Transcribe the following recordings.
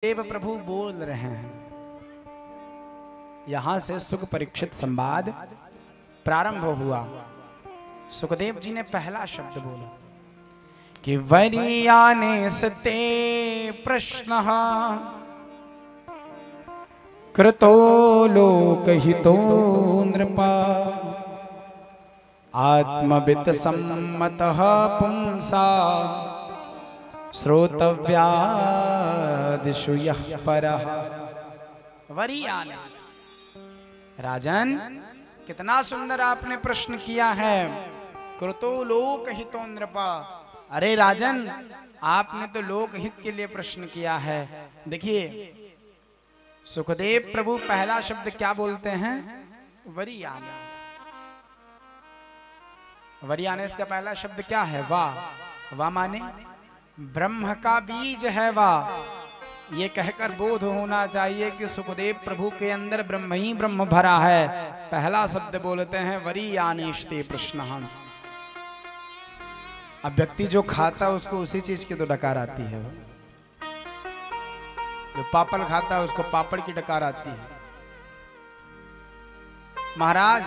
देव प्रभु बोल रहे हैं। यहां से सुख परीक्षित संवाद प्रारंभ हुआ। सुखदेव जी ने पहला शब्द बोला कि वरीयाने सते प्रश्न कृतो लोकहितो नृपा आत्मवित सम्मतः पुंसा श्रोतव्यादिषु यः परः। वरीयाने, राजन कितना सुंदर आपने प्रश्न किया है। कृतो लोकहितो नृपा, अरे राजन आपने तो लोकहित के लिए प्रश्न किया है। देखिए सुखदेव प्रभु पहला शब्द क्या बोलते हैं? वरीयानेस। वरीयानेस का पहला शब्द क्या है? वाह। वाह माने ब्रह्म का बीज है वाह। ये कहकर बोध होना चाहिए कि सुखदेव प्रभु के अंदर ब्रह्म ही ब्रह्म भरा है। पहला शब्द बोलते हैं वरीयानेष्टे प्रश्न। अब व्यक्ति जो खाता है उसको उसी चीज की तो डकार आती है। जो पापड़ खाता है उसको पापड़ की डकार आती है। महाराज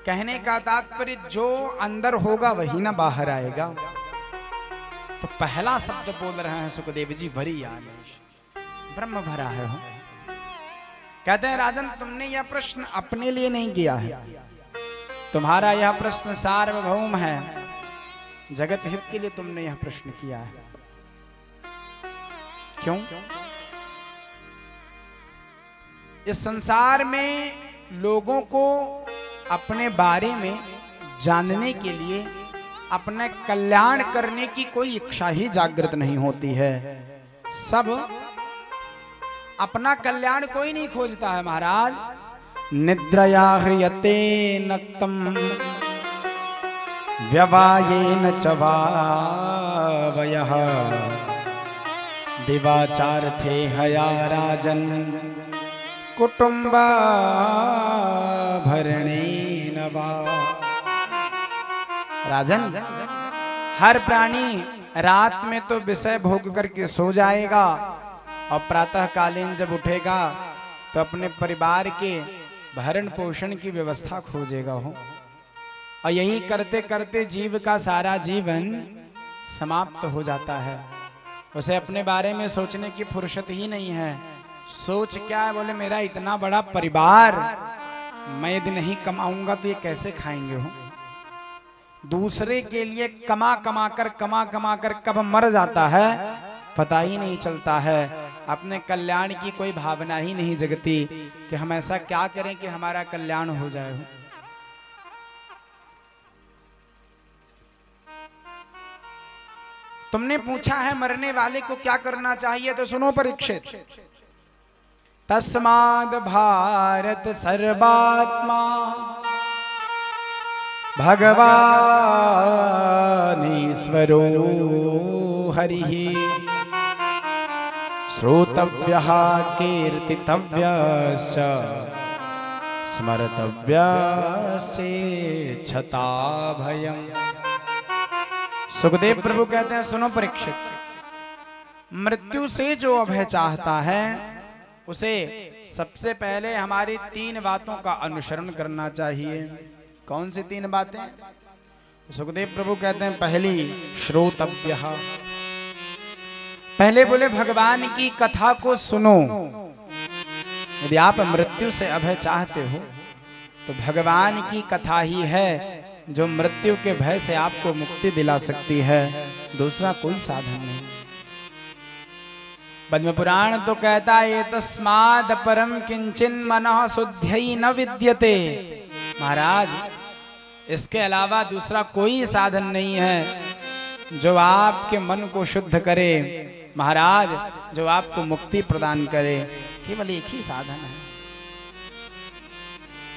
कहने का तात्पर्य जो अंदर होगा वही ना बाहर आएगा। तो पहला शब्द बोल रहे हैं सुखदेव जी वरीयानेश, ब्रह्म भरा है। कहते हैं राजन तुमने यह प्रश्न अपने लिए नहीं किया है, तुम्हारा यह प्रश्न सार्वभौम है, जगत हित के लिए तुमने यह प्रश्न किया है। क्यों? इस संसार में लोगों को अपने बारे में जानने के लिए, अपने कल्याण करने की कोई इच्छा ही जागृत नहीं होती है। सब अपना कल्याण कोई नहीं खोजता है महाराज। निद्रया ह्रियते नक्तम व्यवायेन च वावयः दिवाचार्थे हया राजन कुटुंबाभरणेन वा। राजन हर प्राणी रात में तो विषय भोग करके सो जाएगा और प्रातः कालीन जब उठेगा तो अपने परिवार के भरण पोषण की व्यवस्था खोजेगा हो। और यही करते करते जीव का सारा जीवन समाप्त हो जाता है। उसे अपने बारे में सोचने की फुर्सत ही नहीं है। सोच क्या है? बोले मेरा इतना बड़ा परिवार, मैं यदि नहीं कमाऊंगा तो ये कैसे खाएंगे हो। दूसरे के लिए कमा कमा कर कब मर जाता है पता ही नहीं चलता है। अपने कल्याण की कोई भावना ही नहीं जगती कि हम ऐसा क्या करें कि हमारा कल्याण हो जाए। तुमने पूछा है मरने वाले को क्या करना चाहिए, तो सुनो परीक्षित। तस्माद् भारत सर्वात्मा भगवानीश्वरो हरिः श्रोतव्यः कीर्तितव्यश्च स्मर्तव्यश्चेच्छता भयम्। सुखदेव प्रभु कहते हैं सुनो परीक्षित, मृत्यु से जो अभय चाहता है उसे सबसे पहले हमारी 3 बातों का अनुसरण करना चाहिए। कौन सी 3 बातें? सुखदेव प्रभु कहते हैं पहली श्रोतव्यः। पहले बोले भगवान की कथा को सुनो। यदि आप मृत्यु से अभय चाहते हो तो भगवान की कथा ही है जो मृत्यु के भय से आपको मुक्ति दिला सकती है। दूसरा कोई साधन नहीं। पद्म पुराण तो कहता है तस्माद् परम किंचिन मनः शुद्ध्यै न विद्यते। महाराज इसके अलावा दूसरा कोई साधन नहीं है जो आपके मन को शुद्ध करे, महाराज जो आपको मुक्ति प्रदान करे। केवल एक ही साधन है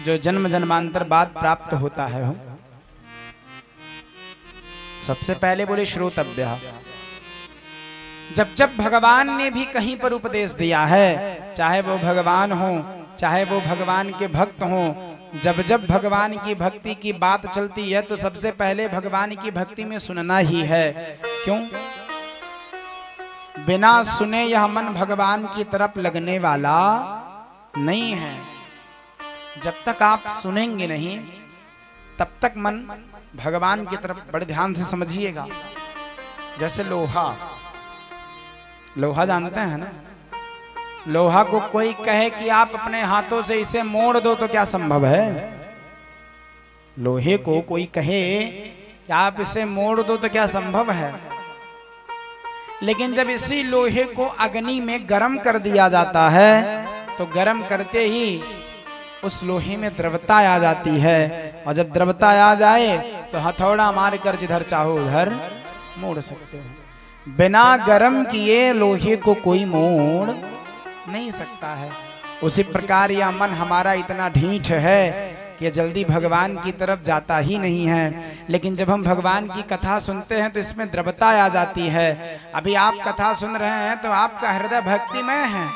जो जन्म जन्मांतर बाद प्राप्त होता है। सबसे पहले बोले श्रोतव्य। जब जब भगवान ने भी कहीं पर उपदेश दिया है, चाहे वो भगवान हो चाहे वो भगवान के भक्त हो, जब जब भगवान की भक्ति की बात चलती है तो सबसे पहले भगवान की भक्ति में सुनना ही है। क्यों? बिना सुने यह मन भगवान की तरफ लगने वाला नहीं है। जब तक आप सुनेंगे नहीं तब तक मन भगवान की तरफ, बड़े ध्यान से समझिएगा। जैसे लोहा जानते हैं ना, लोहा को कोई कहे कि आप अपने हाथों से इसे मोड़ दो तो क्या संभव है? लोहे को कोई कहे कि आप इसे मोड़ दो तो क्या संभव है? लेकिन जब इसी लोहे को अग्नि में गर्म कर दिया जाता है तो गर्म करते ही उस लोहे में द्रवता आ जाती है, और जब द्रवता आ जाए तो हथौड़ा मारकर जिधर चाहो उधर मोड़ सकते हो। बिना गर्म किए लोहे को कोई मोड़ नहीं सकता है। उसी प्रकार यह मन हमारा इतना ढीठ है कि जल्दी भगवान की तरफ जाता ही नहीं है। लेकिन जब हम भगवान की कथा सुनते हैं तो इसमें द्रवता आ जाती है। अभी आप कथा सुन रहे हैं तो आपका हृदय भक्तिमय है,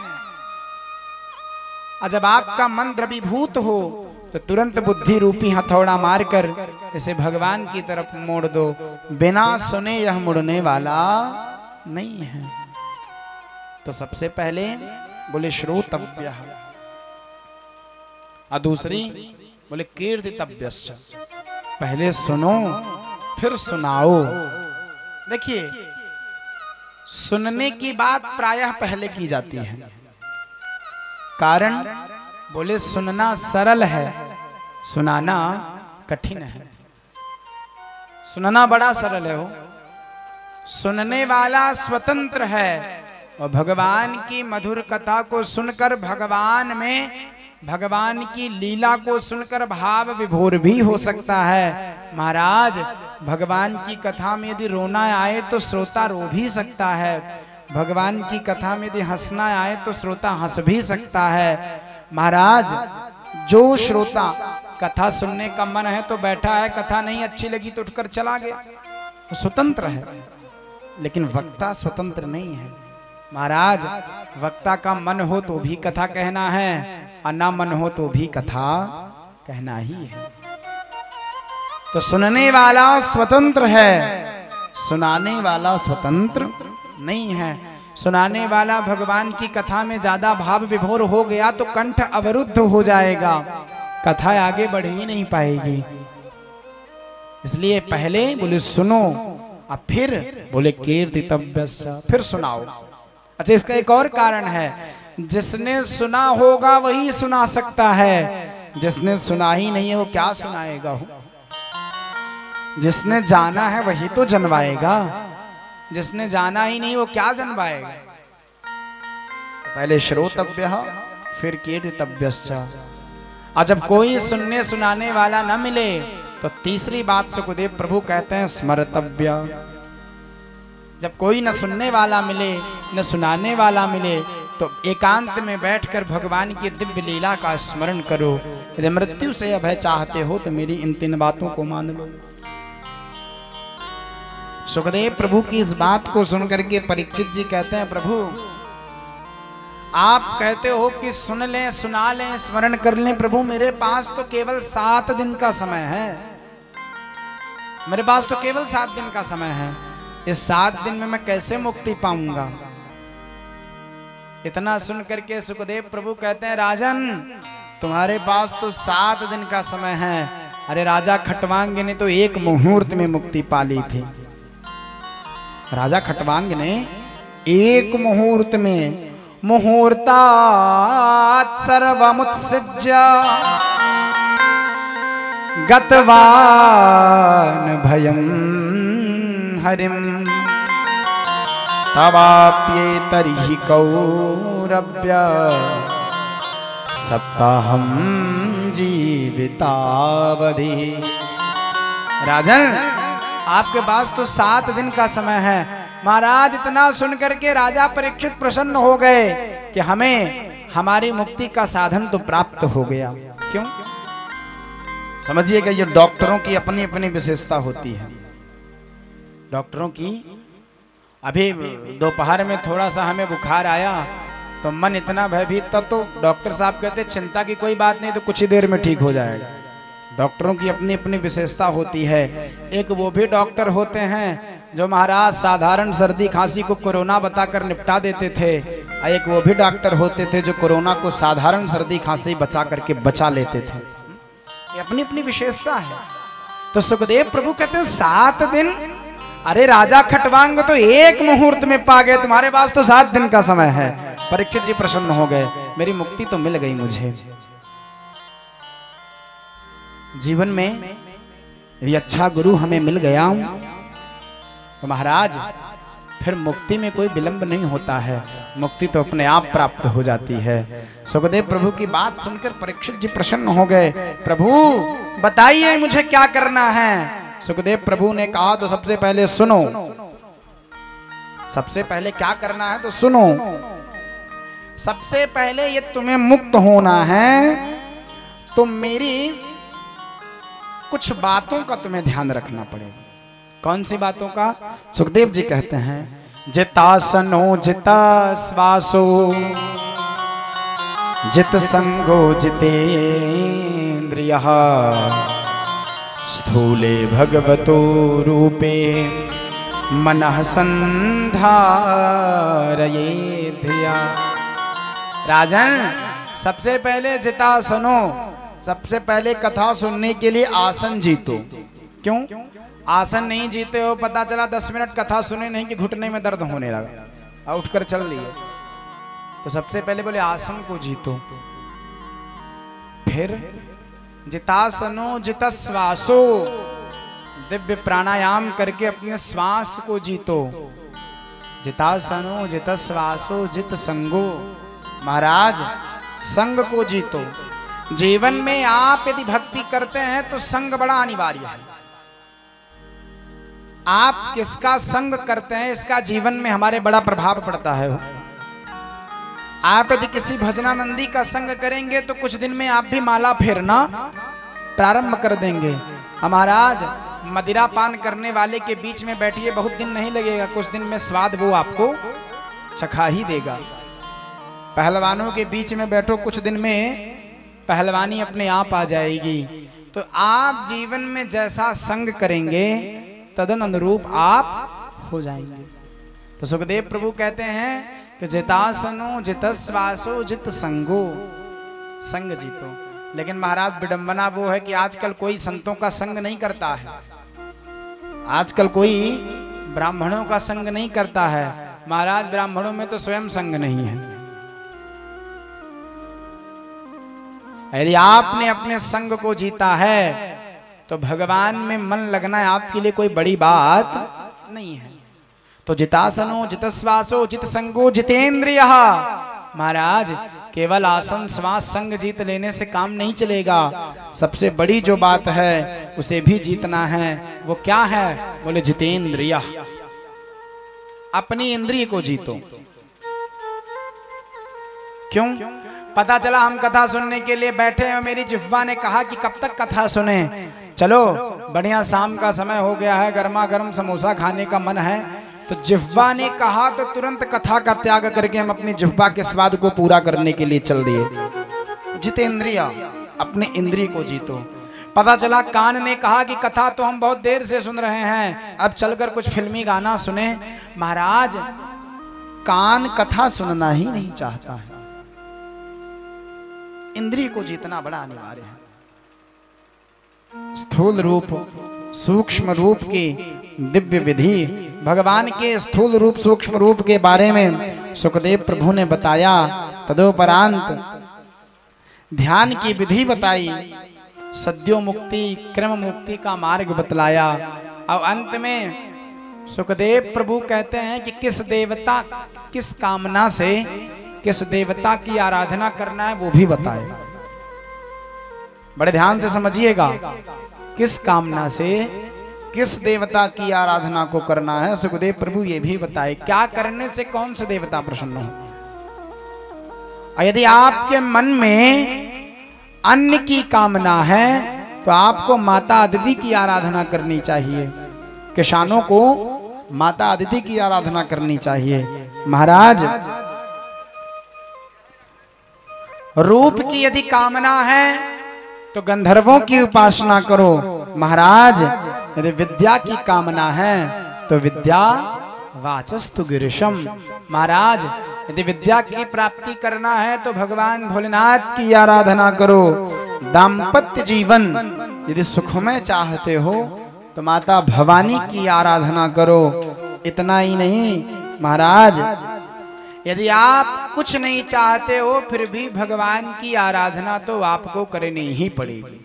और जब आपका मन द्रवीभूत हो तो तुरंत बुद्धि रूपी हथौड़ा मारकर इसे भगवान की तरफ मोड़ दो। बिना सुने यह मुड़ने वाला नहीं है। तो सबसे पहले बोले श्रोतव्य, और दूसरी बोले कीर्तितव्यश्च, पहले सुनो फिर सुनाओ। देखिए, सुनने की बात प्रायः पहले की जाती है, कारण बोले सुनना सरल है, सुनाना कठिन है। सुनना बड़ा सरल है, हो सुनने वाला स्वतंत्र है, और भगवान की मधुर कथा को सुनकर भगवान में, भगवान की लीला को सुनकर भाव विभोर भी हो सकता है। महाराज, भगवान की कथा में यदि रोना आए तो श्रोता रो भी सकता है, भगवान की कथा में यदि हंसना आए तो श्रोता हंस भी सकता है। महाराज, जो श्रोता कथा सुनने का मन है तो बैठा है, कथा नहीं अच्छी लगी तो उठकर चला गया, तो स्वतंत्र है। लेकिन वक्ता स्वतंत्र नहीं है। महाराज, वक्ता का मन हो तो भी कथा कहना है, और ना मन हो तो भी कथा कहना ही है। तो सुनने वाला स्वतंत्र है, सुनाने वाला स्वतंत्र नहीं है। सुनाने वाला भगवान की कथा में ज्यादा भाव विभोर हो गया तो कंठ अवरुद्ध हो जाएगा, कथा आगे बढ़ ही नहीं पाएगी। इसलिए पहले बोले सुनो, और फिर बोले कीर्तितव्यश्च, फिर सुनाओ। अच्छा, इसका एक और कारण है, जिसने सुना होगा वही सुना सकता है, जिसने सुना ही नहीं है वो क्या सुनाएगा हो? जिसने जाना है वही तो जनवाएगा, जिसने जाना ही नहीं वो क्या जनवाएगा? पहले श्रोतव्य फिर कीर्तितव्यश्च। और जब कोई सुनने सुनाने वाला न मिले तो तीसरी बात सुखदेव प्रभु कहते हैं स्मर्तव्य। जब कोई न सुनने वाला मिले न सुनाने वाला मिले तो एकांत में बैठकर भगवान की दिव्य लीला का स्मरण करो। यदि मृत्यु से अभय चाहते हो तो मेरी इन 3 बातों को मान लो। सुखदेव प्रभु की इस बात को सुनकर के परीक्षित जी कहते हैं, प्रभु आप कहते हो कि सुन लें, सुना लें, स्मरण कर लें। प्रभु, मेरे पास तो केवल 7 दिन का समय है, मेरे पास तो केवल 7 दिन का समय है। इस 7 दिन में मैं कैसे मुक्ति पाऊंगा? इतना सुन करके सुखदेव प्रभु कहते हैं, राजन तुम्हारे पास तो 7 दिन का समय है। अरे राजा खटवांग ने तो 1 मुहूर्त में मुक्ति पा ली थी। राजा खटवांग ने 1 मुहूर्त में, मुहूर्तात् सर्वमुत्सृज्य गतवान् भयं हरिं तवाप्येतर्हि कौरव्य सप्ताहं जीवितावधि। राजन, आपके पास तो 7 दिन का समय है। महाराज, इतना सुनकर के राजा परीक्षित प्रसन्न हो गए कि हमें हमारी मुक्ति का साधन तो प्राप्त हो गया। क्यों? समझिएगा, ये डॉक्टरों की अपनी अपनी विशेषता होती है। डॉक्टरों की, अभी दोपहर में थोड़ा सा हमें बुखार आया तो मन इतना भयभीत था, तो डॉक्टर साहब कहते चिंता की कोई बात नहीं, तो कुछ ही देर में ठीक हो जाएगा। डॉक्टरों की अपनी अपनी विशेषता होती है। एक वो भी डॉक्टर होते हैं जो महाराज साधारण सर्दी खांसी को कोरोना बताकर निपटा देते थे, एक वो भी डॉक्टर होते थे जो कोरोना को साधारण सर्दी खांसी बचा करके बचा लेते थे। ये अपनी अपनी विशेषता है। तो सुखदेव प्रभु कहते हैं 7 दिन, अरे राजा खटवांग तो 1 मुहूर्त में पा गए, तुम्हारे पास तो 7 दिन का समय है। परीक्षित जी प्रसन्न हो गए, मेरी मुक्ति तो मिल गई मुझे। जीवन में यदि अच्छा गुरु हमें मिल गया तो महाराज फिर मुक्ति में कोई विलंब नहीं होता है, मुक्ति तो अपने आप प्राप्त हो जाती है। सुखदेव प्रभु की बात सुनकर परीक्षित जी प्रसन्न हो गए। प्रभु बताइए मुझे क्या करना है। सुखदेव प्रभु ने कहा तो सबसे पहले सुनो, सबसे पहले क्या करना है तो सुनो। सबसे पहले ये तुम्हें मुक्त होना है तो मेरी कुछ बातों का तुम्हें ध्यान रखना पड़ेगा। कौन सी बातों का? सुखदेव जी कहते हैं जितासनो जिता श्वासो जित संगो जितेन्द्रियः स्थूले भगवतो रूपे मनः संधारये धिया। राजन सबसे पहले जितासनो, सबसे पहले कथा सुनने के लिए आसन जीतो। क्यों? आसन नहीं जीते हो, पता चला 10 मिनट कथा सुने नहीं कि घुटने में दर्द होने लगा और उठकर चल दिए। तो सबसे पहले बोले आसन को जीतो। फिर जितासनो जित श्वासो, दिव्य प्राणायाम करके अपने श्वास को जीतो। जितासनो जित श्वासो जित संगो, महाराज संग को जीतो। जीवन में आप यदि भक्ति करते हैं तो संग बड़ा अनिवार्य है। आप किसका संग करते हैं इसका जीवन में हमारे बड़ा प्रभाव पड़ता है। आप यदि किसी भजनानंदी का संग करेंगे तो कुछ दिन में आप भी माला फेरना प्रारंभ कर देंगे। महाराज मदिरा पान करने वाले के बीच में बैठिए, बहुत दिन नहीं लगेगा, कुछ दिन में स्वाद वो आपको चखा ही देगा। पहलवानों के बीच में बैठो, कुछ दिन में पहलवानी अपने आप आ जाएगी। तो आप जीवन में जैसा संग करेंगे तदन अनुरूप आप हो जाएंगे। तो सुखदेव प्रभु कहते हैं कि जितासनो जित श्वासो जित संगो, संग जीतो। लेकिन महाराज विडंबना वो है कि आजकल कोई संतों का संग नहीं करता है, आजकल कोई ब्राह्मणों का संग नहीं करता है। महाराज ब्राह्मणों में तो स्वयं संग नहीं है। यदि आपने अपने संग को जीता है तो भगवान में मन लगना आपके लिए कोई बड़ी बात नहीं है। तो जितासनो जित श्वासो जित संगो जितेन्द्रियः, महाराज केवल आसन श्वास संग जीत लेने से काम नहीं चलेगा। सबसे बड़ी जो बात है उसे भी जीतना है। वो क्या है? बोले जितेन्द्रियः, अपनी इंद्रिय को जीतो। क्यों? पता चला हम कथा सुनने के लिए बैठे हैं, मेरी जिह्वा ने कहा कि कब तक कथा सुने, चलो बढ़िया शाम का समय हो गया है, गर्मा गर्म समोसा खाने का मन है। तो जिह्वा ने कहा तो तुरंत कथा का त्याग करके हम अपनी जिह्वा के स्वाद को पूरा करने के लिए चल दिए। जितेंद्रिय, अपने इंद्रिय को जीतो। पता चला कान ने कहा कि कथा तो हम बहुत देर से सुन रहे हैं, अब चलकर कुछ फिल्मी गाना सुने। महाराज कान कथा सुनना ही नहीं चाहता है। इंद्रिय को जीतना बड़ा अनिवार्य है। स्थूल रूप सूक्ष्म रूप की दिव्य विधि, भगवान के स्थूल रूप सूक्ष्म रूप के बारे में सुखदेव प्रभु ने बताया। तदोपरांत ध्यान की विधि बताई, सद्यो मुक्ति क्रम मुक्ति का मार्ग बतलाया। और अंत में सुखदेव प्रभु कहते हैं कि किस देवता किस कामना से किस देवता की आराधना करना है वो भी बताए। बड़े ध्यान से समझिएगा, किस कामना से किस देवता की आराधना को करना है सुखदेव प्रभु ये भी बताए। क्या करने से कौन से देवता प्रसन्न हो। यदि आपके मन में अन्न की कामना है तो आपको माता अदिति की आराधना करनी चाहिए, किसानों को माता अदिति की आराधना करनी चाहिए। महाराज रूप की यदि कामना है तो गंधर्वों की उपासना करो। महाराज यदि विद्या की कामना है तो विद्या वाचस्तु गिरिशम। महाराज यदि विद्या की प्राप्ति करना है तो भगवान भोलेनाथ की आराधना करो। दाम्पत्य जीवन यदि सुखमय चाहते हो तो माता भवानी की आराधना करो। इतना ही नहीं महाराज, यदि आप कुछ नहीं चाहते हो फिर भी भगवान की आराधना तो आपको करनी ही पड़ेगी।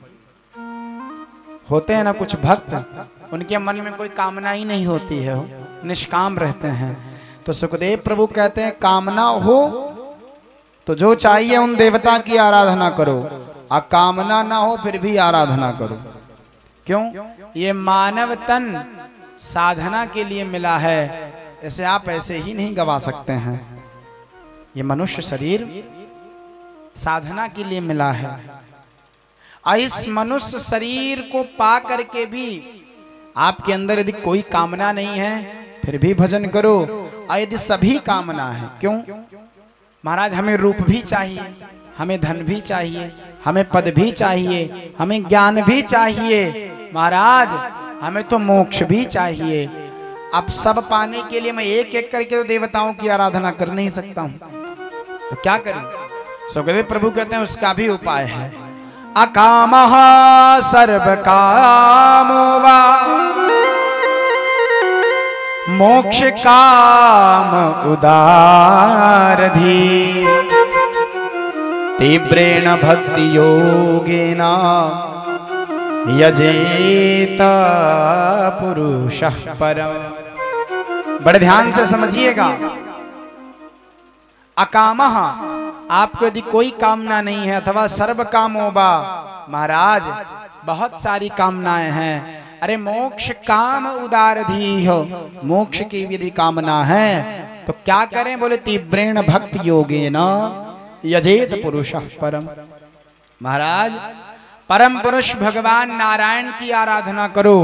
होते हैं ना कुछ भक्त, उनके मन में कोई कामना ही नहीं होती है, निष्काम रहते हैं। तो सुखदेव प्रभु कहते हैं कामना हो तो जो चाहिए उन देवता की आराधना करो, और कामना ना हो फिर भी आराधना करो। क्यों? ये मानव तन साधना के लिए मिला है, ऐसे आप ऐसे ही नहीं गवा सकते हैं। ये मनुष्य शरीर साधना के लिए मिला है, और इस मनुष्य शरीर को पा करके भी आपके अंदर यदि कोई कामना नहीं है फिर भी भजन करो। और यदि सभी कामना है, क्यों महाराज? हमें रूप भी चाहिए, हमें धन भी चाहिए, हमें पद भी चाहिए, हमें ज्ञान भी चाहिए, महाराज हमें तो मोक्ष भी चाहिए। अब सब पाने के लिए मैं एक एक करके तो देवताओं की आराधना कर नहीं सकता हूं, तो क्या करूं? सुखदेव प्रभु कहते हैं उसका भी उपाय है। अकामः सर्व कामो वा मोक्ष काम उदारधी तीव्रेण भक्ति योगेन यजेत पुरुषः परम। बड़े ध्यान से समझिएगा। अकामः, आपको यदि कोई कामना नहीं है, अथवा सर्व कामो बा, महाराज बहुत सारी कामनाएं हैं। अरे मोक्ष काम उदारधी हो, मोक्ष की यदि कामना है तो क्या करें? बोले तीव्रेण भक्ति योगेन यजेत पुरुषः परम। महाराज परम पुरुष भगवान नारायण की आराधना करो।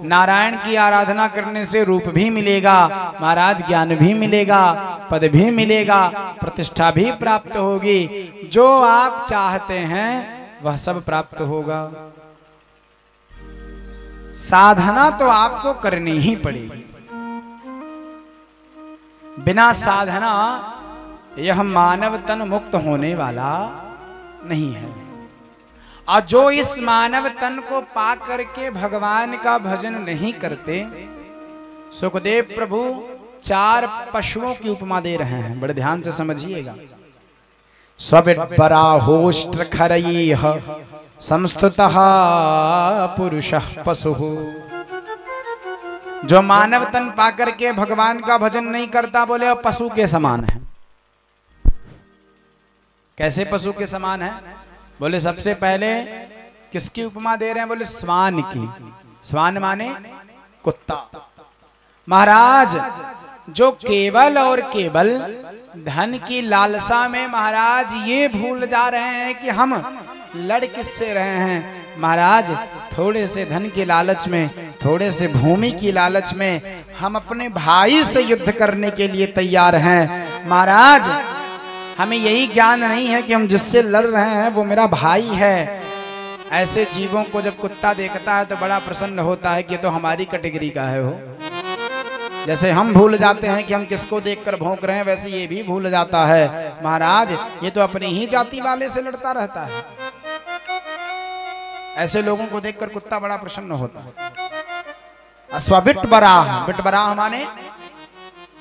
नारायण की आराधना करने से रूप भी मिलेगा, महाराज ज्ञान भी मिलेगा, पद भी मिलेगा, प्रतिष्ठा भी प्राप्त होगी। जो आप चाहते हैं वह सब प्राप्त होगा। साधना तो आपको करनी ही पड़ेगी। बिना साधना यह मानव तन मुक्त होने वाला नहीं है। और जो इस मानव तन को पा करके भगवान का भजन नहीं करते, सुखदेव प्रभु 4 पशुओं की उपमा दे रहे हैं, बड़े ध्यान से समझिएगा। स्वविट्पराहोष्ट्र खरयेह संस्तुतः पुरुषः पशुः। जो मानव तन पा करके भगवान का भजन नहीं करता, बोले और पशु के समान है। कैसे पशु के समान है? बोले सबसे पहले किसकी उपमा दे रहे हैं? बोले श्वान की। श्वान माने कुत्ता। महाराज जो केवल और केवल धन की लालसा में महाराज ये भूल जा रहे हैं कि हम लड़ किससे रहे हैं। महाराज थोड़े से धन के लालच में, थोड़े से भूमि की लालच में हम अपने भाई से युद्ध करने के लिए तैयार हैं। महाराज हमें यही ज्ञान नहीं है कि हम जिससे लड़ रहे हैं वो मेरा भाई है। ऐसे जीवों को जब कुत्ता देखता है तो बड़ा प्रसन्न होता है कि तो हमारी कैटेगरी का है। वो जैसे हम भूल जाते हैं कि हम किसको देखकर भौंक रहे हैं, वैसे ये भी भूल जाता है। महाराज ये तो अपनी ही जाति वाले से लड़ता रहता है। ऐसे लोगों को देखकर कुत्ता बड़ा प्रसन्न होता है। स्वविट्पराह, विट्पराह माने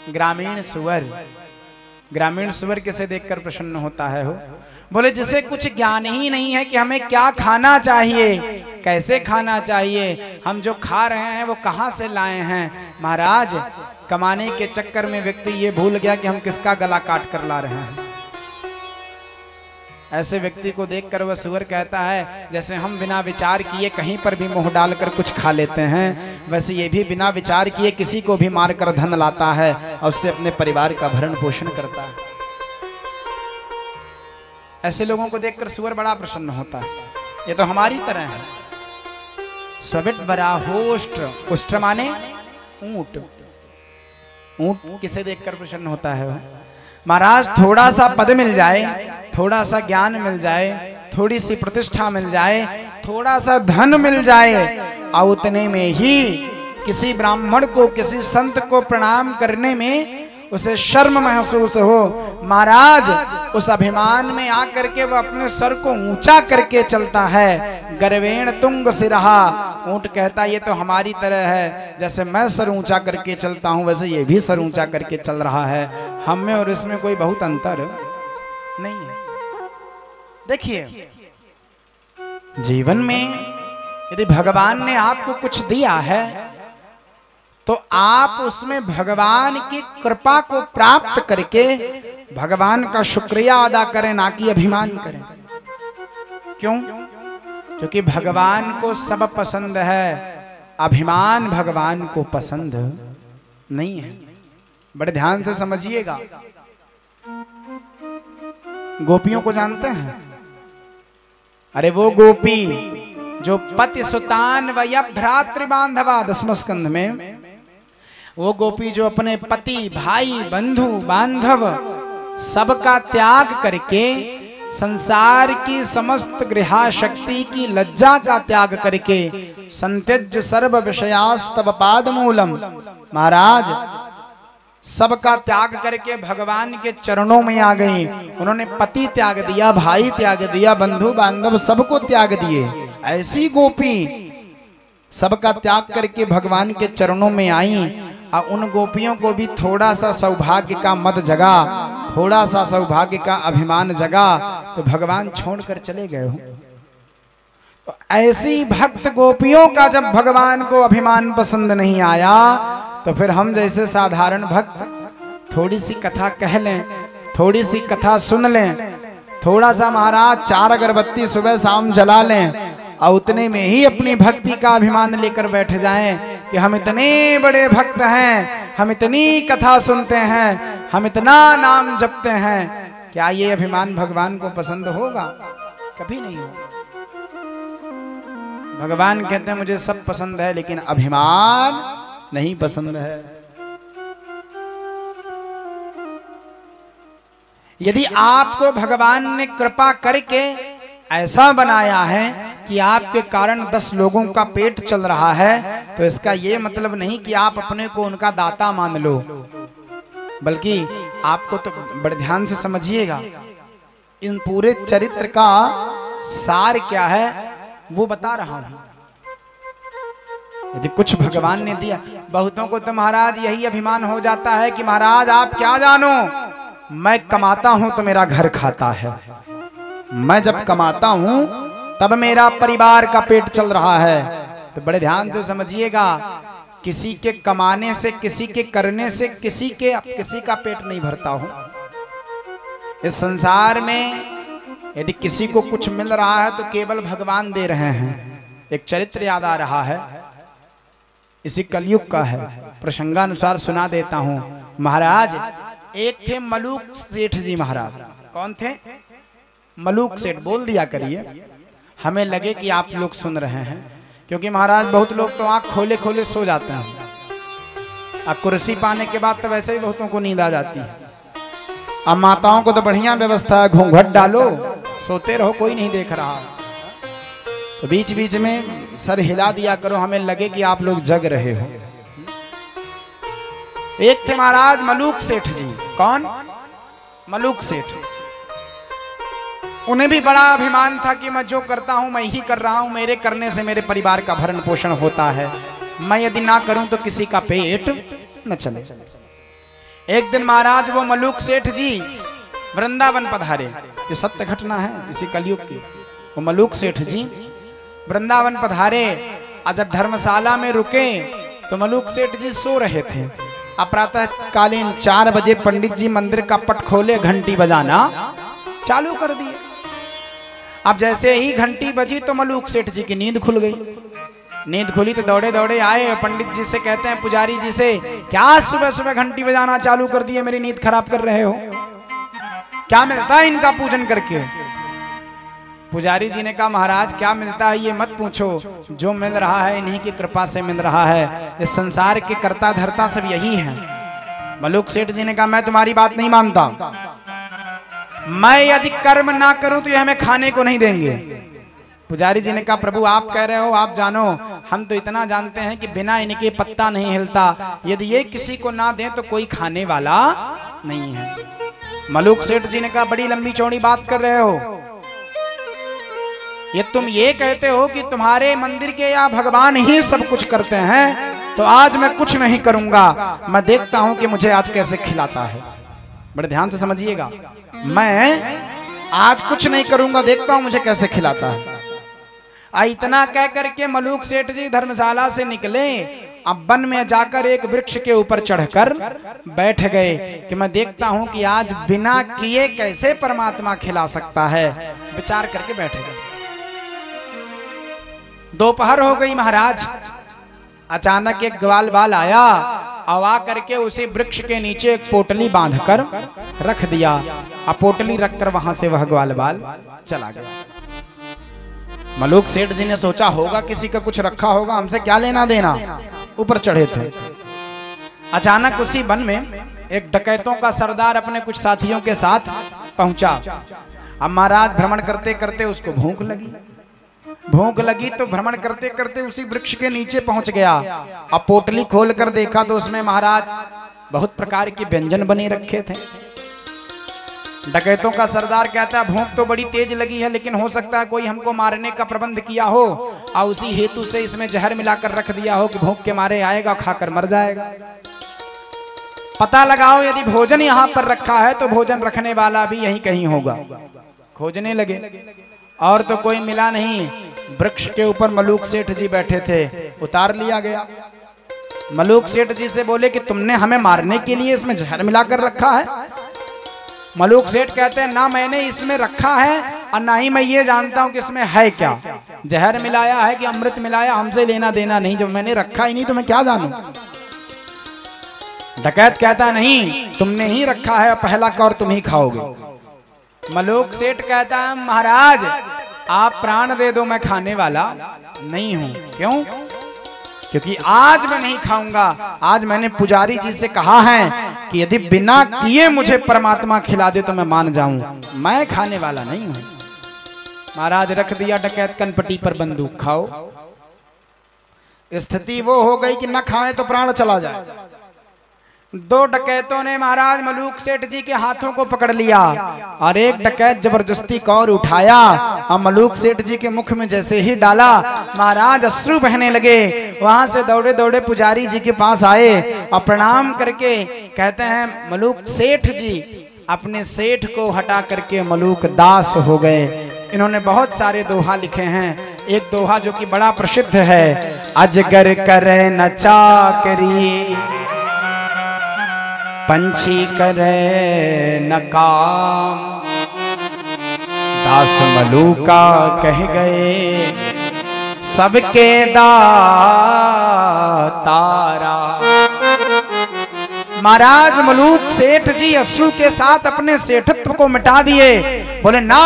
ग्रामीण सुअर। ग्रामीण सुअर किसे देखकर प्रसन्न होता है? हो बोले जिसे कुछ ज्ञान ही नहीं है कि हमें क्या खाना चाहिए, कैसे खाना चाहिए, हम जो खा रहे हैं वो कहां से लाए हैं। महाराज कमाने के चक्कर में व्यक्ति ये भूल गया कि हम किसका गला काट कर ला रहे हैं। ऐसे व्यक्ति को देखकर वह सुअर कहता है जैसे हम बिना विचार किए कहीं पर भी मुंह डालकर कुछ खा लेते हैं, वैसे ये भी बिना विचार किए किसी को भी मारकर धन लाता है और उससे अपने परिवार का भरण पोषण करता है। ऐसे लोगों को देखकर सुअर बड़ा प्रसन्न होता है। ये तो हमारी तरह है। स्वविट्पराहोष्ट्र, उष्ट्र माने ऊंट। ऊंट किसे देखकर प्रसन्न होता है? महाराज थोड़ा सा पद मिल जाए, थोड़ा सा ज्ञान मिल जाए, थोड़ी सी प्रतिष्ठा मिल जाए, थोड़ा सा धन मिल जाए और उतने में ही किसी ब्राह्मण को, किसी संत को प्रणाम करने में उसे शर्म महसूस हो, महाराज उस अभिमान में आकर के वह अपने सर को ऊंचा करके चलता है। गर्वेण तुंग सिरहा, ऊंट कहता ये तो हमारी तरह है, जैसे मैं सर ऊंचा करके चलता हूं वैसे ये भी सर ऊंचा करके चल रहा है। हम में और इसमें कोई बहुत अंतर नहीं है। देखिए, जीवन में यदि भगवान ने आपको कुछ दिया है तो आप उसमें भगवान की कृपा को प्राप्त करके भगवान का शुक्रिया अदा करें, ना कि अभिमान करें। क्यों? क्योंकि भगवान को सब पसंद है, अभिमान भगवान को पसंद नहीं है। बड़े ध्यान से समझिएगा। गोपियों को जानते हैं? अरे वो गोपी जो पति सुतान वय भ्रातृ बांधवा, 10वें स्कंध में, वो गोपी जो अपने पति, भाई, बंधु बांधव सबका त्याग करके, संसार की समस्त गृहाशक्ति की लज्जा का त्याग करके, संत्यज्य सर्व विषयास्तव पादमूलम, महाराज सबका त्याग करके भगवान के चरणों में आ गई। उन्होंने पति त्याग दिया, भाई त्याग दिया, बंधु बांधव सबको त्याग दिए। ऐसी गोपी सबका त्याग करके भगवान के चरणों में आई। और उन गोपियों को भी थोड़ा सा सौभाग्य का मद जगा, थोड़ा सा सौभाग्य का अभिमान जगा तो भगवान छोड़कर चले गए हो। तो ऐसी भक्त गोपियों का जब भगवान को अभिमान पसंद नहीं आया तो फिर हम जैसे साधारण भक्त थोड़ी सी कथा कह लें, थोड़ी सी कथा सुन लें, थोड़ा सा महाराज 4 अगरबत्ती सुबह शाम जला लें और उतने में ही अपनी भक्ति का अभिमान लेकर बैठ जाएं कि हम इतने बड़े भक्त हैं, हम इतनी कथा सुनते हैं, हम इतना नाम जपते हैं। क्या ये अभिमान भगवान को पसंद होगा? कभी नहीं होगा। भगवान कहते हैं मुझे सब पसंद है लेकिन अभिमान नहीं पसंद है। यदि आपको भगवान ने कृपा करके ऐसा बनाया है कि आपके कारण 10 लोगों का पेट चल रहा है तो इसका ये मतलब नहीं कि आप अपने को उनका दाता मान लो, बल्कि आपको तो बड़े ध्यान से समझिएगा, इन पूरे चरित्र का सार क्या है वो बता रहा हूं। यदि कुछ भगवान ने दिया, बहुतों को तो महाराज यही अभिमान हो जाता है कि महाराज आप क्या जानो, मैं कमाता हूं तो मेरा घर खाता है, मैं जब कमाता हूं तब मेरा परिवार का पेट चल रहा है। तो बड़े ध्यान से समझिएगा, किसी के कमाने से, किसी के करने से किसी का पेट नहीं भरता हो। इस संसार में यदि किसी को कुछ मिल रहा है तो केवल भगवान दे रहे हैं। एक चरित्र याद आ रहा है, इसी कलयुग का है, प्रसंगानुसार सुना देता हूं। महाराज एक थे मलूक सेठ जी महाराज। कौन थे? मलूक सेठ। बोल दिया करिए, हमें लगे कि आप लोग सुन रहे हैं, क्योंकि महाराज बहुत लोग तो आंख खोले खोले सो जाते हैं। अब कुर्सी पाने के बाद तो वैसे ही बहुतों को नींद आ जाती है। अब माताओं को तो बढ़िया व्यवस्था है, घूंघट डालो सोते रहो, कोई नहीं देख रहा। तो बीच बीच में सर हिला दिया करो, हमें लगे कि आप लोग जग रहे हो। एक थे महाराज मलूक सेठ जी। कौन? मलूक सेठ। उन्हें भी बड़ा अभिमान था कि मैं जो करता हूं मैं ही कर रहा हूं, मेरे करने से मेरे परिवार का भरण पोषण होता है, मैं यदि ना करूं तो किसी का पेट न चले। एक दिन महाराज वो मलूक सेठ जी वृंदावन पधारे। ये सत्य घटना है इसी कलयुग की। वो मलूक सेठ जी वृंदावन पधारे और जब धर्मशाला में रुके तो मलूक सेठ जी सो रहे थे। प्रातःकालीन 4 बजे पंडित जी मंदिर का पट खोले, घंटी बजाना चालू कर दिए। अब जैसे ही घंटी बजी तो मलूक सेठ जी की नींद खुल गई। नींद खुली तो दौड़े दौड़े आए, पंडित जी से कहते हैं, पुजारी जी से, क्या सुबह सुबह घंटी बजाना चालू कर दिए, मेरी नींद खराब कर रहे हो, क्या मिलता है इनका पूजन करके? पुजारी जी ने कहा, महाराज क्या मिलता है ये मत पूछो, जो मिल रहा है इन्हीं की कृपा से मिल रहा है, इस संसार के कर्ता धर्ता सब यही है। मलूक सेठ जी ने कहा, मैं तुम्हारी बात नहीं मानता, मैं यदि कर्म ना करूं तो ये हमें खाने को नहीं देंगे। पुजारी जी ने कहा प्रभु आप कह रहे हो, आप जानो, हम तो इतना जानते हैं कि बिना इनके पत्ता नहीं हिलता, यदि ये किसी को ना दें तो कोई खाने वाला नहीं है। मलूक सेठ जी ने कहा बड़ी लंबी चौड़ी बात कर रहे हो, ये तुम ये कहते हो कि तुम्हारे मंदिर के या भगवान ही सब कुछ करते हैं, तो आज मैं कुछ नहीं करूंगा, मैं देखता हूं कि मुझे आज कैसे खिलाता है। बड़े ध्यान से समझिएगा, मैं आज कुछ नहीं करूंगा, देखता हूं मुझे कैसे खिलाता है। इतना कह करके मलूक सेठ जी धर्मशाला से निकले, अब वन में जाकर एक वृक्ष के ऊपर चढ़कर बैठ गए कि मैं देखता हूं कि आज बिना किए कैसे परमात्मा खिला सकता है। विचार करके बैठ गए। दोपहर हो गई महाराज। अचानक एक ग्वाल बाल आया, आवा करके उसी वृक्ष के नीचे एक पोटली बांधकर रख दिया। अब पोटली रखकर वहां से वह ग्वाल बाल चला गया। मलूक सेठ जी ने सोचा होगा किसी का कुछ रखा होगा, हमसे क्या लेना देना, ऊपर चढ़े थे। अचानक उसी वन में एक डकैतों का सरदार अपने कुछ साथियों के साथ पहुंचा। अब महाराज भ्रमण करते करते उसको भूख लगी तो भ्रमण करते करते उसी वृक्ष के नीचे पहुंच गया। अब पोटली खोलकर देखा तो उसमें महाराज बहुत प्रकार के व्यंजन बने रखे थे। डकैतों का सरदार कहता है भूख तो बड़ी तेज लगी है, लेकिन हो सकता है कोई हमको मारने का प्रबंध किया हो और उसी हेतु से इसमें जहर मिलाकर रख दिया हो कि भूख के मारे आएगा, खाकर मर जाएगा। पता लगाओ, यदि भोजन यहाँ पर रखा है तो भोजन रखने वाला भी यहीं कहीं होगा। खोजने लगे और तो कोई मिला नहीं। वृक्ष के ऊपर मलूक सेठ जी बैठे थे, उतार लिया गया। मलूक सेठ जी से बोले कि तुमने हमें मारने के लिए इसमें जहर मिलाकर रखा है? मलूक सेठ कहते हैं ना मैंने इसमें रखा है और ना ही मैं ये जानता हूं कि इसमें है क्या, जहर मिलाया है कि अमृत मिलाया, हमसे लेना देना नहीं, जब मैंने रखा ही नहीं तो मैं क्या जानूं। डकैत कहता नहीं तुमने ही रखा है, पहला कौर तुम ही खाओगे। मलूक सेठ कहता है महाराज आप प्राण दे दो, मैं खाने वाला नहीं हूं। क्यों? क्योंकि आज मैं नहीं खाऊंगा। आज मैंने पुजारी जी से कहा है कि यदि बिना किए मुझे परमात्मा खिला दे तो मैं मान जाऊं, मैं खाने वाला नहीं हूं। महाराज रख दिया डकैत कनपटी पर बंदूक, खाओ। स्थिति वो हो गई कि न खाए तो प्राण चला जाए। दो डकैतों ने महाराज मलूक सेठ जी के हाथों को पकड़ लिया और एक डकैत जबरदस्ती कौर उठाया और मलूक सेठ जी के मुख में जैसे ही डाला महाराज अश्रु बहने लगे। वहां से दौड़े दौड़े पुजारी जी के पास आए और प्रणाम करके कहते हैं मलूक सेठ जी अपने सेठ को हटा करके मलूक दास हो गए। इन्होंने बहुत सारे दोहा लिखे हैं। एक दोहा जो कि बड़ा प्रसिद्ध है, अजगर करे न चाकरी पंछी करे न काम, दास मलूका कह गए सबके दातारा। महाराज मलूक सेठ जी अश्रु के साथ अपने सेठत्व को मिटा दिए। बोले ना,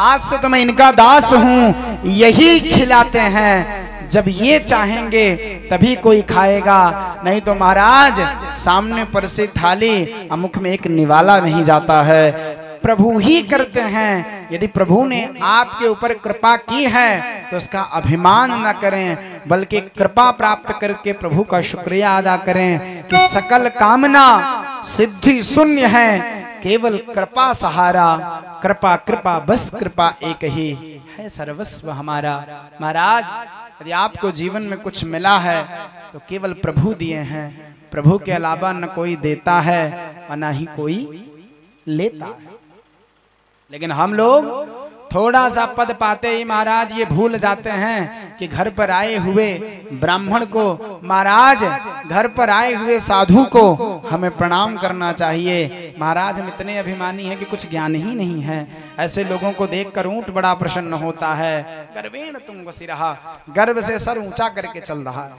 आज से तो मैं इनका दास हूं, यही खिलाते हैं, जब ये चाहेंगे तभी कोई खाएगा, नहीं तो महाराज सामने पर से थाली मुख में एक निवाला नहीं जाता है। प्रभु ही करते हैं। यदि प्रभु ने आपके ऊपर कृपा की है तो उसका अभिमान न करें, बल्कि कृपा प्राप्त करके प्रभु का शुक्रिया अदा करें कि सकल कामना सिद्धि शून्य है, केवल कृपा सहारा। कृपा कृपा बस कृपा एक ही है सर्वस्व हमारा। महाराज यदि आपको जीवन में कुछ मिला है तो केवल प्रभु दिए हैं। प्रभु के अलावा न कोई देता है और न ही कोई लेता है। लेकिन हम लोग थोड़ा सा पद पाते ही महाराज ये भूल जाते हैं कि घर पर आए हुए ब्राह्मण को, महाराज घर पर आए हुए साधु को हमें प्रणाम करना चाहिए। महाराज हम इतने अभिमानी हैं कि कुछ ज्ञान ही नहीं है। ऐसे लोगों को देखकर ऊंट बड़ा प्रसन्न होता है। गर्वेण तुंग सिरहा, गर्व से सर ऊंचा करके चल रहा है।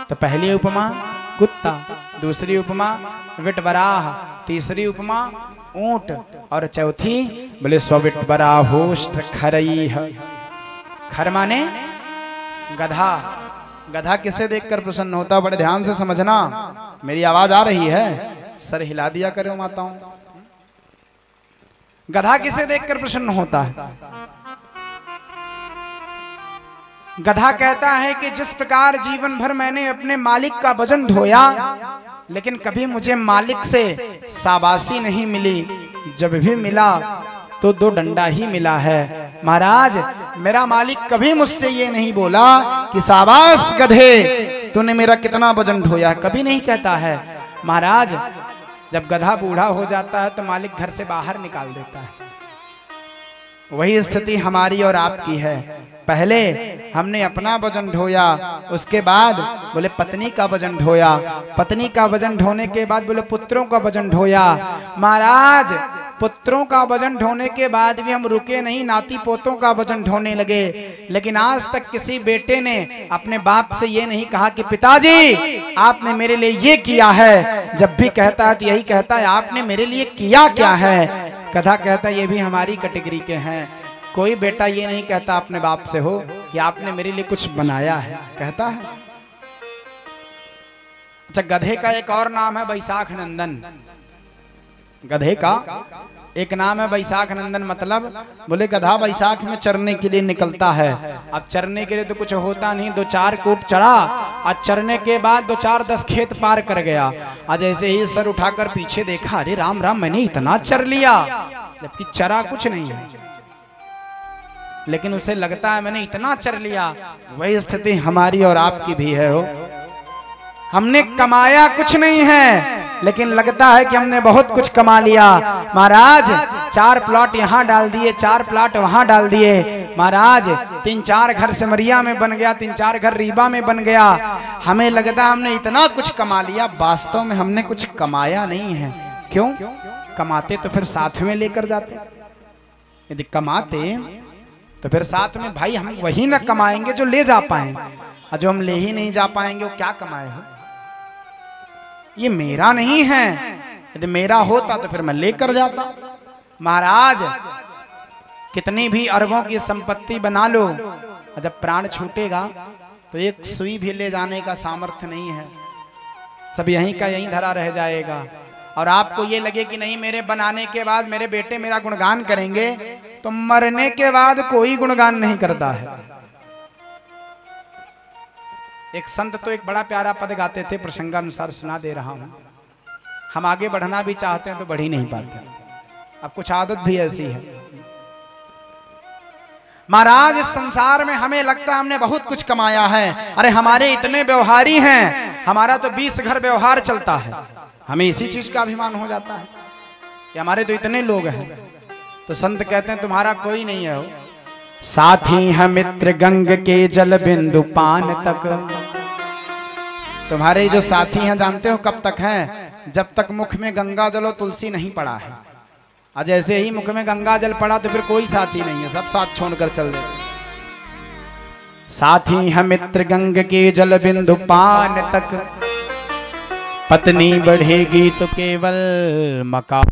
तो पहली उपमा कुत्ता, दूसरी उपमा विटबराह, तीसरी उपमा ऊंट और चौथी बोले स्विट बराहोष्ट खरई। खर माने गधा। गधा किसे देखकर प्रसन्न होता? बड़े ध्यान से समझना। मेरी आवाज आ रही है? सर हिला दिया करो माताओं। गधा किसे देखकर प्रसन्न होता है? गधा कहता है कि जिस प्रकार जीवन भर मैंने अपने मालिक का वजन ढोया, लेकिन कभी मुझे मालिक से शाबाशी नहीं मिली, जब भी मिला तो दो डंडा ही मिला है। महाराज, मेरा मालिक कभी मुझसे ये नहीं बोला कि शाबाश गधे, तूने मेरा कितना वजन ढोया, कभी नहीं कहता है। महाराज, जब गधा बूढ़ा हो जाता है तो मालिक घर से बाहर निकाल देता है। वही स्थिति हमारी और आपकी है। पहले हमने अपना वजन ढोया, उसके बाद बोले पत्नी का वजन ढोया, पत्नी का वजन ढोने के बाद बोले पुत्रों का वजन ढोया। महाराज, पुत्रों का वजन ढोने के बाद भी हम रुके नहीं, नाती पोतों का वजन ढोने लगे। लेकिन आज तक किसी बेटे ने अपने बाप से ये नहीं कहा कि पिताजी आपने मेरे लिए ये किया है। जब भी कहता है तो यही कहता है आपने मेरे लिए किया क्या है। कथा कहता है ये भी हमारी कैटेगरी के हैं। कोई बेटा ये नहीं कहता अपने बाप से हो कि आपने मेरे लिए कुछ बनाया है, कहता है। अच्छा, गधे का एक और नाम है बैसाख नंदन। गधे का एक नाम है बैसाख नंदन, मतलब बोले गधा बैसाख में चरने के लिए निकलता है। अब चरने के लिए तो कुछ होता नहीं, 2-4 कूट चढ़ा, आज चरने के बाद 2-4-10 खेत पार कर गया। आज ऐसे ही सर उठाकर पीछे देखा, अरे राम राम, मैंने इतना चर लिया, जबकि चरा कुछ नहीं है, लेकिन उसे लगता है मैंने इतना चर लिया। वही स्थिति हमारी और आपकी भी है। हो, हमने कमाया कुछ नहीं है, लेकिन लगता है कि हमने बहुत कुछ कमा लिया। महाराज, 4 प्लॉट यहाँ डाल दिए, 4 प्लॉट वहां डाल दिए। महाराज, 3-4 घर सिमरिया में बन गया, 3-4 घर रीवा में बन गया। हमें लगता है हमने इतना कुछ कमा लिया, वास्तव में हमने कुछ कमाया नहीं है। क्यों? कमाते तो फिर साथ में लेकर जाते। यदि कमाते तो फिर साथ में, भाई हम वही ना कमाएंगे जो ले जा पाए, और जो हम ले ही नहीं जा पाएंगे वो क्या कमाए हो। ये मेरा नहीं है, यदि मेरा होता तो फिर मैं लेकर जाता। महाराज, कितनी भी अरबों की संपत्ति बना लो, जब प्राण छूटेगा तो एक सुई भी ले जाने का सामर्थ्य नहीं है, सब यहीं का यहीं धरा रह जाएगा। और आपको ये लगे कि नहीं, मेरे बनाने के बाद मेरे बेटे मेरा गुणगान करेंगे, तो मरने के बाद कोई गुणगान नहीं करता है। एक संत तो एक बड़ा प्यारा पद गाते थे, प्रसंगानुसार सुना दे रहा हूं। हम आगे बढ़ना भी चाहते हैं तो बढ़ ही नहीं पाते, अब कुछ आदत भी ऐसी है। महाराज, इस संसार में हमें लगता है हमने बहुत कुछ कमाया है। अरे हमारे इतने व्यवहारी हैं, हमारा तो 20 घर व्यवहार चलता है, हमें इसी चीज का अभिमान हो जाता है कि हमारे तो इतने लोग हैं। तो संत कहते हैं तुम्हारा कोई नहीं है। हो, साथी है मित्र गंग के जल बिंदु पान तक। तुम्हारे जो साथी हैं जानते हो कब तक हैं? जब तक मुख में गंगा जल और तुलसी नहीं पड़ा है। और जैसे ही मुख में गंगा जल पड़ा तो फिर कोई साथी नहीं है, सब साथ छोड़कर चल देते। साथी है मित्र गंग के जल बिंदु पान तक, पत्नी बढ़ेगी तो केवल मकान।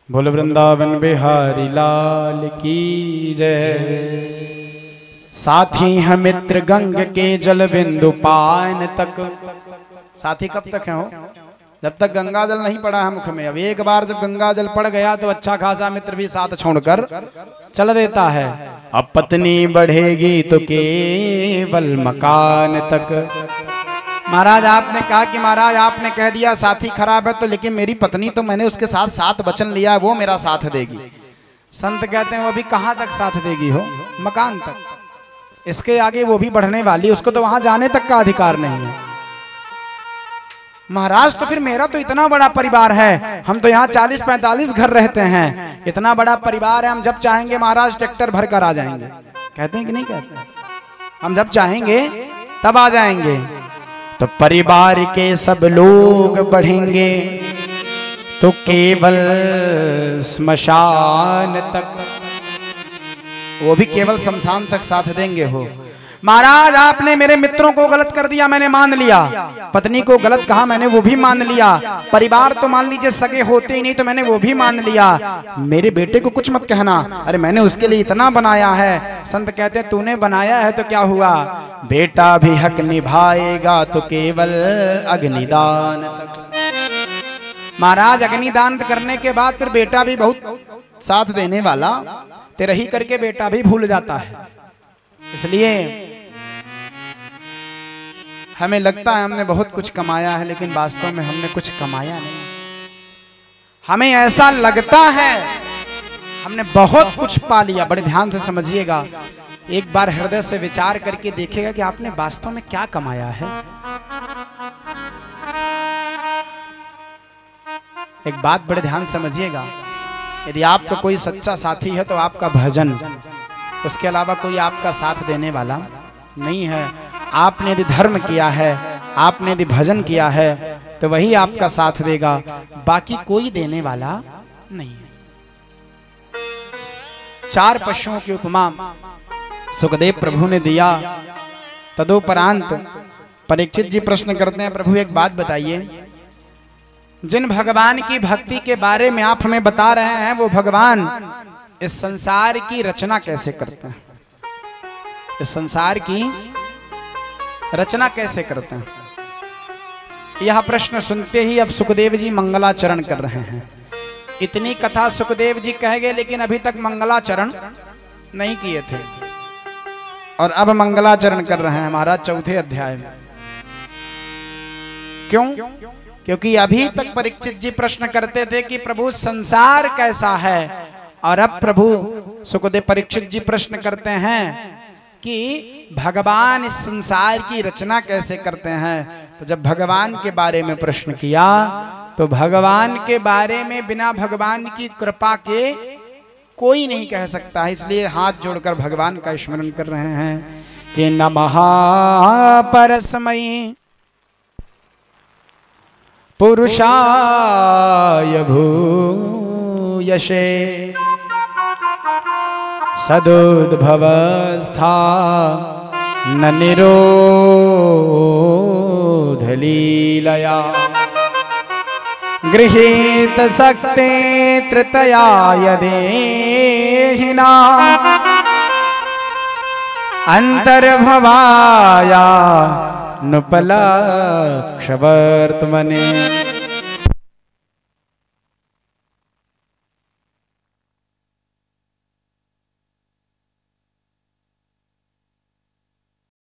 बोल वृंदावन बिहारी लाल की जय। साथी है मित्र गंग के जल बिंदु पान तक। साथी कब तक है हो? जब तक गंगा जल नहीं पड़ा है मुख में। अब एक बार जब गंगा जल पड़ गया तो अच्छा खासा मित्र भी साथ छोड़कर चल देता है। अब पत्नी बढ़ेगी तो केवल मकान तक। महाराज आपने कहा कि महाराज आपने कह दिया साथी खराब है, तो लेकिन मेरी पत्नी तो मैंने उसके साथ 7 वचन लिया है, वो मेरा साथ देगी। संत कहते हैं वो भी कहां तक साथ देगी हो? मकान तक। इसके आगे वो भी बढ़ने वाली, उसको तो वहां जाने तक का अधिकार नहीं है। महाराज तो फिर मेरा तो इतना बड़ा परिवार है, हम तो यहाँ 40-45 घर रहते हैं, इतना बड़ा परिवार है, हम जब चाहेंगे महाराज ट्रैक्टर भर कर आ जाएंगे। कहते हैं कि नहीं कहते? हम जब चाहेंगे तब आ जाएंगे। तो परिवार के सब लोग बढ़ेंगे तो केवल स्मशान तक, वो भी केवल शमशान तक साथ देंगे हो। महाराज आपने मेरे मित्रों को गलत कर दिया, मैंने मान लिया। पत्नी को गलत कहा, मैंने वो भी मान लिया। परिवार तो मान लीजिए सगे होते ही नहीं, तो मैंने वो भी मान लिया। मेरे बेटे को कुछ मत कहना, अरे मैंने उसके लिए इतना बनाया है। संत कहते हैं तूने बनाया है तो क्या हुआ? बेटा भी हक निभाएगा तो केवल अग्निदान तक। महाराज अग्निदान करने के बाद फिर बेटा भी बहुत साथ देने वाला, तेरही करके बेटा भी भूल जाता है। इसलिए हमें लगता है हमने बहुत कुछ कमाया है, लेकिन वास्तव में हमने कुछ कमाया नहीं। हमें ऐसा लगता है हमने बहुत कुछ पा लिया। बड़े ध्यान से समझिएगा, एक बार हृदय से विचार करके देखिएगा कि आपने वास्तव में क्या कमाया है। एक बात बड़े ध्यान से समझिएगा, यदि आपका कोई सच्चा साथी है तो आपका भजन, उसके अलावा कोई आपका साथ देने वाला नहीं है। आपने यदि धर्म किया है, आपने यदि भजन किया है, तो वही आपका साथ देगा, बाकी कोई देने वाला नहीं है। 4 पशुओं की उपमा सुखदेव प्रभु ने दिया। तदुपरांत परीक्षित जी प्रश्न करते हैं, प्रभु एक बात बताइए, जिन भगवान की भक्ति के बारे में आप हमें बता रहे हैं, वो भगवान इस संसार की रचना कैसे करते हैं? इस संसार की रचना कैसे करते हैं? यह प्रश्न सुनते ही अब सुखदेव जी मंगलाचरण कर रहे हैं। इतनी कथा सुखदेव जी कह गए, लेकिन अभी तक मंगलाचरण नहीं किए थे, और अब मंगलाचरण कर रहे हैं महाराज 4थे अध्याय में। क्यों? क्योंकि अभी तक परीक्षित जी प्रश्न करते थे कि प्रभु संसार कैसा है, और अब प्रभु सुखदेव परीक्षित जी प्रश्न करते हैं कि भगवान इस संसार की रचना कैसे करते हैं। तो जब भगवान के बारे में प्रश्न किया, तो भगवान के बारे में बिना भगवान की कृपा के कोई नहीं कह सकता है। इसलिए हाथ जोड़कर भगवान का स्मरण कर रहे हैं कि नमः परस्मै पुरुषाय भूयसे सदुद्भवस्था न निरोध लीलया गृहीत शक्ति तृतया यदेहिना अंतर्भवाया नुपलक्ष वर्तमने।